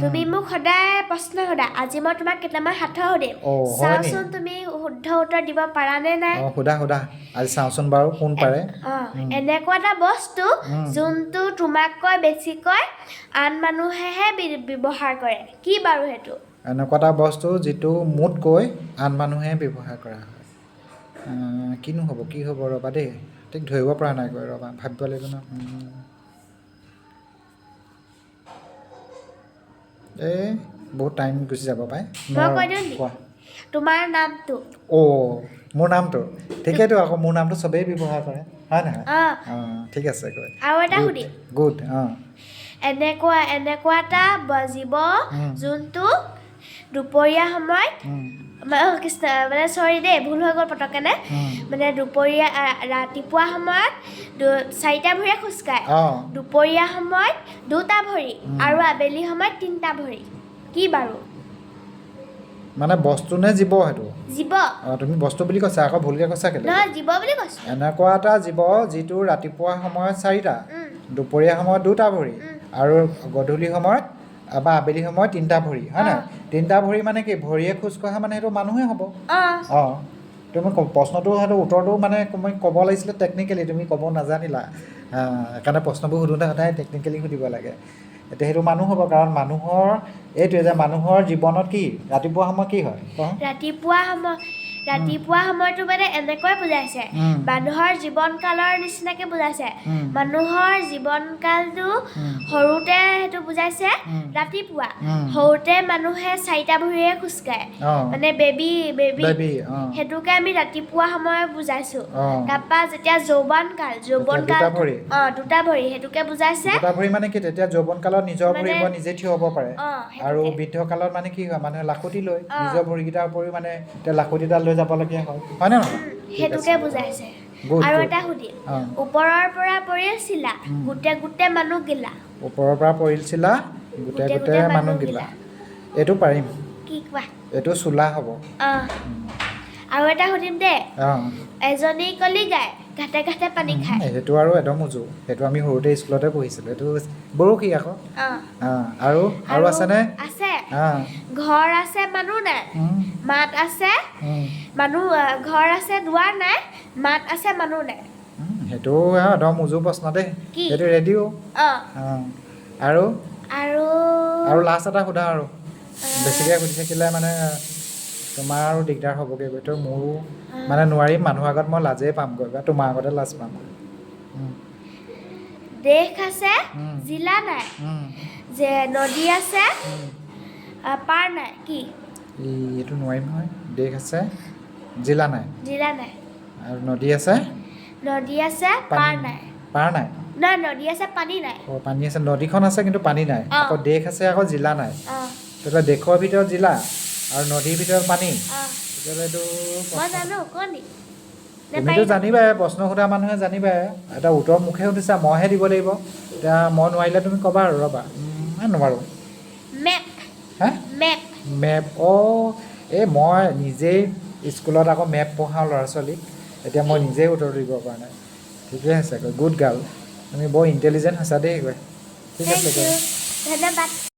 তুমি মোক সদায় প্ৰশ্ন সোধা আজি মই তোমাক কেইটামান সাঁথৰ সুধিম চাওচোন তুমি শুদ্ধ উত্তৰ দিব পাৰা নে নাই সোধা আজি চাওচোন বাৰু কোন পাৰে এনেকুৱা এটা বস্তু যোনটো তোমাতকৈ বেছিকৈ আন মানুহেহে ব্যৱহাৰ কৰে কি বাৰু সেইটো এনেকুৱা এটা বস্তু যিটো মোতকৈ আন মানুহে ব্যৱহাৰ কৰা হয় কিনো হ'ব কি হ'ব ৰ'বা দেই ঠিক ধৰিব পৰা নাই গৈ ৰ'বা ভাবিব লাগিব ন এই বহুত টাইম গুচি যাব পাই মই কৈ দিওঁ নি তোমাৰ নামটো মোৰ নামটো ঠিকেইতো আকৌ মোৰ নামটো চবেই ব্যৱহাৰ কৰে হয় নহয় ঠিক আছে গৈ আৰু এটা সুধিম গুড এনেকুৱা এটা জীৱ যোনটো দুপৰীয়া সময়ত মানে চৰি দেই ভুল হৈ গ'ল পটককেনে মানে দুপৰীয়া ৰাতিপুৱা সময়ত 4টা ভৰিৰে খোজকাঢ়ে দুপৰীয়া সময়ত 2টা ভৰি আৰু আবেলি সময়ত 3টা ভৰি কি বাৰু মানে বস্তু নে জীৱ সেইটো জীৱ তুমি বস্তু বুলি কৈছা আকৌ ভুলকৈ কৈছা কেলে নহয় জীৱ বুলি কৈছো এনেকুৱা এটা জীৱ যিটো ৰাতিপুৱা সময়ত 4টা দুপৰীয়া সময়ত 2টা ভৰি আৰু গধূলি সময়ত বা আবেলি সময়ত 3টা ভৰি হয় নাই 3টা ভৰি মানে কি ভৰিয়ে খোজ কঢ়া মানে সেইটো মানুহে হ'ব তুমি প্ৰশ্নটো হয়তো উত্তৰটো মানে মই ক'ব লাগিছিলে টেকনিকেলি তুমি ক'ব নাজানিলা সেইকাৰণে প্ৰশ্নবোৰ সোধোঁতে সদায় টেকনিকেলি সুধিব লাগে এতিয়া সেইটো মানুহ হ'ব কাৰণ মানুহৰ এইটোৱে যে মানুহৰ জীৱনত কি ৰাতিপুৱা সময় কি হয় ৰাতিপুৱা সময়টো মানে এনেকৈ বুজাইছে মানুহৰ জীৱনকালৰ নিচিনাকৈ বুজাইছে মানুহৰ জীৱনকালটো সৰুতে সেইটো বুজাইছে ৰাতিপুৱা সৰুতে মানুহে 4টা ভৰিৰে খোজকাঢ়ে মানে বেবী সেইটোকে আমি ৰাতিপুৱা সময় বুজাইছোঁ তাৰপৰা যেতিয়া যৌৱনকাল 2টা ভৰি সেইটোকে বুজাইছে 2টা ভৰি মানে কি তেতিয়া যৌৱনকালত নিজৰ ভৰি মই নিজে থিয় হ'ব পাৰে আৰু বৃদ্ধকালত মানে কি হয় মানুহে লাখুটি লৈ নিজৰ ভৰিকেইটাৰ উপৰিও মানে এতিয়া লাখুটিডাল লৈ যাবলগীয়া হয় নে নহয় সেইটোকে বুজাইছে আৰু এটা সুধিম ওপৰৰ পৰা পৰিছিলা গোটেই মানুহ গিলা ওপৰৰ পৰা পৰিছিলা গোটেই মানুহ গিলা এইটো পাৰিম কি কোৱা এইটো চোলা হ'ব আৰু এটা সুধিম দে এজনী কলি গাই ঘাটে ঘাটে পানী খায় সেইটো আৰু একদম উজু সেইটো আমি সৰুতে স্কুলতে পঢ়িছিলোঁ এইটো বৰশী আকৌ আৰু আছেনে আছে ঘৰ আছে মানুহ নাই মাত আছে মানুহ ঘৰ আছে দুৱাৰ নাই মাত আছে মানুহ নাই সেইটো একদম উজু প্ৰশ্ন দেই সেইটো ৰেডিঅ' আৰু লাষ্ট এটা সোধা আৰু বেছিকৈ সুধি থাকিলে মানে তোমাৰ আৰু দিগদাৰ হ'বগৈ গৈ তো মোৰো মানে নোৱাৰিম মানুহৰ আগত মই লাজেই পামগৈ বা তোমাৰ আগতে লাজ পাম দেশ আছে জিলা নাই যে নদী আছে পাৰ নাই কি এইটো নোৱাৰিম নহয় দেশ আছে জিলা নাই আৰু নদী আছে পাৰ নাই নাই নদী আছে পানী নাই পানী আছে নদীখন আছে কিন্তু পানী নাই আকৌ দেশ আছে আকৌ জিলা নাই তেতিয়াহ'লে দেশৰ ভিতৰত জিলা আৰু নদীৰ ভিতৰত পানী তেতিয়াহ'লে এইটো তুমিতো জানিবাই প্ৰশ্ন সোধা মানুহে জানিবাই এটা উত্তৰ মুখে সুধিছা মইহে দিব লাগিব এতিয়া মই নোৱাৰিলে তুমি ক'বা আৰু ৰ'বা নোৱাৰোঁ মেপ এই মই নিজেই স্কুলত আকৌ মেপ পঢ়াওঁ ল'ৰা ছোৱালীক এতিয়া মই নিজেই উত্তৰ দিব পৰা নাই ঠিকে আছে গুড গাৰ্ল তুমি বৰ ইণ্টেলিজেণ্ট হৈছা দেই ঠিক আছে ধন্যবাদ